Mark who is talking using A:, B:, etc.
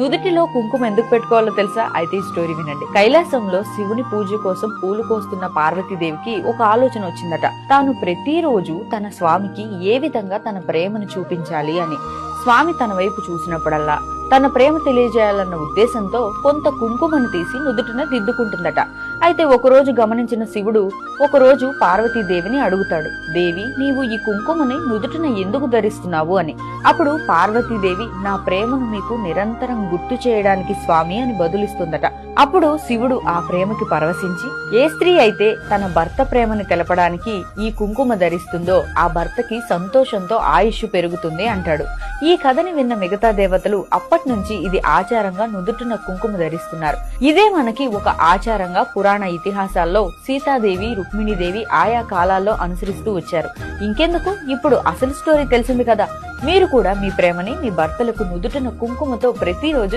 A: నుదుటిలో కుంకుమ ఎందుకు పెట్టుకోవాలో తెలుసా? అయితే ఈ స్టోరీ వినండి. కైలాసంలో శివుని పూజ కోసం పూలు కోస్తున్న పార్వతీదేవికి ఒక ఆలోచన వచ్చిందట. తాను ప్రతిరోజు తన స్వామికి ఏ విధంగా తన ప్రేమను చూపించాలి అని. స్వామి తన వైపు చూసినప్పుడల్లా తన ప్రేమ తెలియజేయాలన్న ఉద్దేశంతో కొంత కుంకుమను తీసి నుదుటిన దిద్దుకుంటుందట. అయితే ఒకరోజు గమనించిన శివుడు ఒకరోజు పార్వతీదేవిని అడుగుతాడు, దేవి, నీవు ఈ కుంకుమని నుదుటిన ఎందుకు ధరిస్తున్నావు అని. అప్పుడు పార్వతీదేవి, నా ప్రేమను మీకు నిరంతరం గుర్తు చేయడానికి స్వామి అని బదులిస్తుందట. అప్పుడు శివుడు ఆ ప్రేమకి పరవశించి, ఏ స్త్రీ అయితే తన భర్త ప్రేమని తెలపడానికి ఈ కుంకుమ ధరిస్తుందో ఆ భర్తకి సంతోషంతో ఆయుష్ పెరుగుతుంది అంటాడు. ఈ కథని విన్న మిగతా దేవతలు అప్పటి నుంచి ఇది ఆచారంగా నుదుటిన కుంకుమ ధరిస్తున్నారు. ఇదే మనకి ఒక ఆచారంగా పురాణ ఇతిహాసాల్లో సీతాదేవి, రుక్మిణీదేవి ఆయా కాలాల్లో అనుసరిస్తూ వచ్చారు. ఇంకెందుకు, ఇప్పుడు అసలు స్టోరీ తెలిసింది కదా. మీరు కూడా మీ ప్రేమని మీ భర్తలకు నుదుటిన కుంకుమతో ప్రతిరోజు